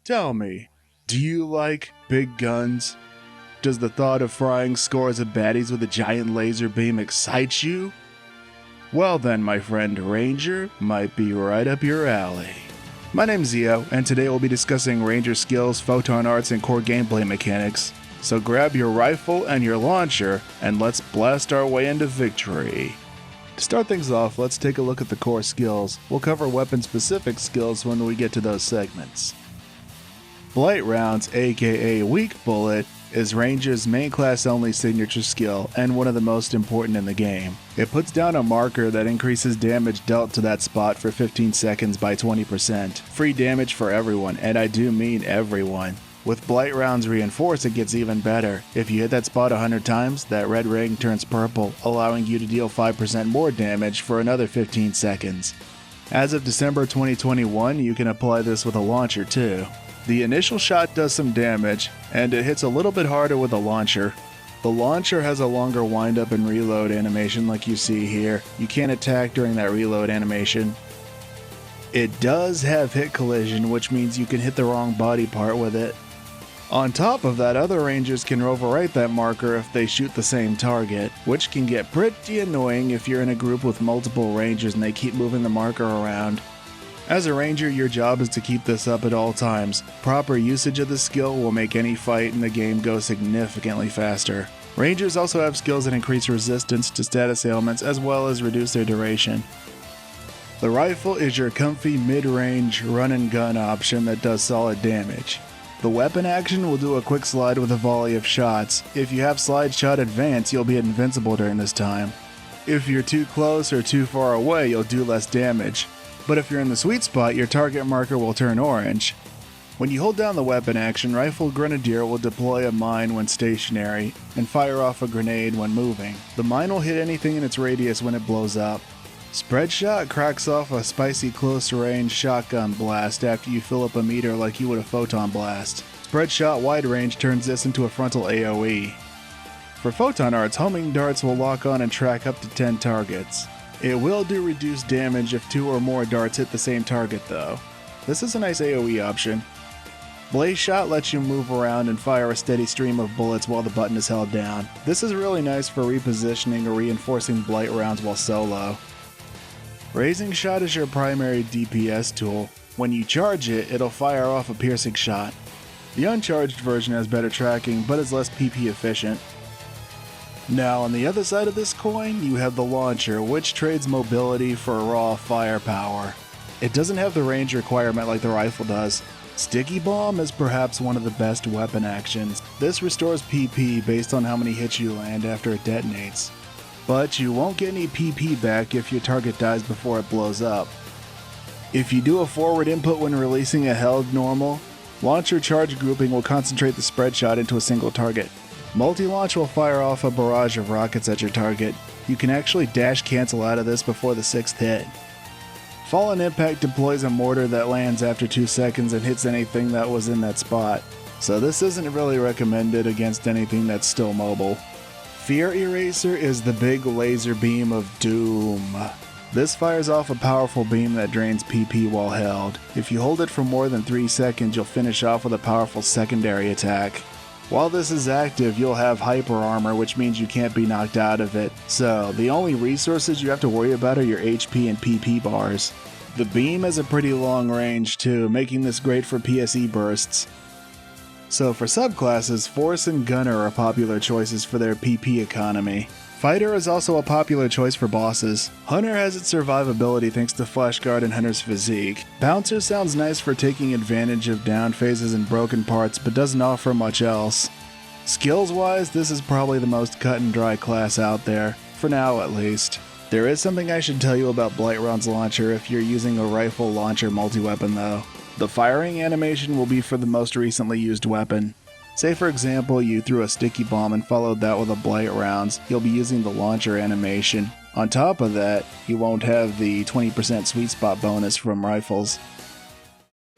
Tell me, do you like big guns? Does the thought of frying scores of baddies with a giant laser beam excite you? Well then, my friend, Ranger might be right up your alley. My name's Zio, and today we'll be discussing Ranger skills, photon arts, and core gameplay mechanics. So grab your rifle and your launcher, and let's blast our way into victory. To start things off, let's take a look at the core skills. We'll cover weapon-specific skills when we get to those segments. Blight rounds, aka weak bullet, is Ranger's main class only signature skill and one of the most important in the game. It puts down a marker that increases damage dealt to that spot for 15 seconds by 20%. Free damage for everyone, and I do mean everyone. With Blight rounds reinforced, it gets even better. If you hit that spot 100 times, that red ring turns purple, allowing you to deal 5% more damage for another 15 seconds. As of December 2021, you can apply this with a launcher too. The initial shot does some damage, and it hits a little bit harder with a launcher. The launcher has a longer windup and reload animation like you see here. You can't attack during that reload animation. It does have hit collision, which means you can hit the wrong body part with it. On top of that, other Rangers can overwrite that marker if they shoot the same target, which can get pretty annoying if you're in a group with multiple Rangers and they keep moving the marker around. As a Ranger, your job is to keep this up at all times. Proper usage of the skill will make any fight in the game go significantly faster. Rangers also have skills that increase resistance to status ailments as well as reduce their duration. The rifle is your comfy mid-range run and gun option that does solid damage. The weapon action will do a quick slide with a volley of shots. If you have slide shot advance, you'll be invincible during this time. If you're too close or too far away, you'll do less damage. But if you're in the sweet spot, your target marker will turn orange. When you hold down the weapon action, Rifle Grenadier will deploy a mine when stationary and fire off a grenade when moving. The mine will hit anything in its radius when it blows up. Spread Shot cracks off a spicy close-range shotgun blast after you fill up a meter like you would a photon blast. Spread Shot Wide Range turns this into a frontal AoE. For photon arts, homing darts will lock on and track up to 10 targets. It will do reduced damage if 2 or more darts hit the same target though. This is a nice AoE option. Blaze Shot lets you move around and fire a steady stream of bullets while the button is held down. This is really nice for repositioning or reinforcing blight rounds while solo. Raising Shot is your primary DPS tool. When you charge it, it'll fire off a piercing shot. The uncharged version has better tracking, but is less PP efficient. Now on the other side of this coin, you have the launcher, which trades mobility for raw firepower. It doesn't have the range requirement like the rifle does. Sticky Bomb is perhaps one of the best weapon actions. This restores PP based on how many hits you land after it detonates. But you won't get any PP back if your target dies before it blows up. If you do a forward input when releasing a held normal, launcher charge grouping will concentrate the spread shot into a single target. Multi-launch will fire off a barrage of rockets at your target. You can actually dash cancel out of this before the 6th hit. Fallen Impact deploys a mortar that lands after 2 seconds and hits anything that was in that spot, so this isn't really recommended against anything that's still mobile. Fear Eraser is the big laser beam of doom. This fires off a powerful beam that drains PP while held. If you hold it for more than 3 seconds, you'll finish off with a powerful secondary attack. While this is active, you'll have hyper armor, which means you can't be knocked out of it. So, the only resources you have to worry about are your HP and PP bars. The beam has a pretty long range too, making this great for PSE bursts. So for subclasses, Force and Gunner are popular choices for their PP economy. Fighter is also a popular choice for bosses. Hunter has its survivability thanks to Flash Guard and Hunter's physique. Bouncer sounds nice for taking advantage of down phases and broken parts, but doesn't offer much else. Skills wise, this is probably the most cut and dry class out there, for now at least. There is something I should tell you about Blight Round's launcher if you're using a rifle launcher multi-weapon though. The firing animation will be for the most recently used weapon. Say for example you threw a sticky bomb and followed that with a blight rounds, you'll be using the launcher animation. On top of that, you won't have the 20% sweet spot bonus from rifles.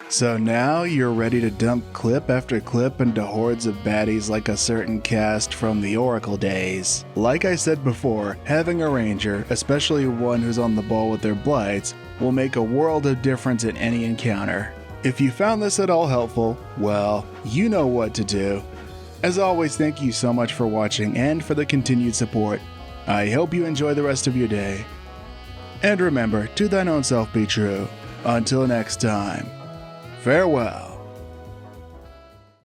So now you're ready to dump clip after clip into hordes of baddies like a certain cast from the Oracle days. Like I said before, having a ranger, especially one who's on the ball with their blights, will make a world of difference in any encounter. If you found this at all helpful, well, you know what to do. As always, thank you so much for watching and for the continued support. I hope you enjoy the rest of your day. And remember, to thine own self be true. Until next time, farewell.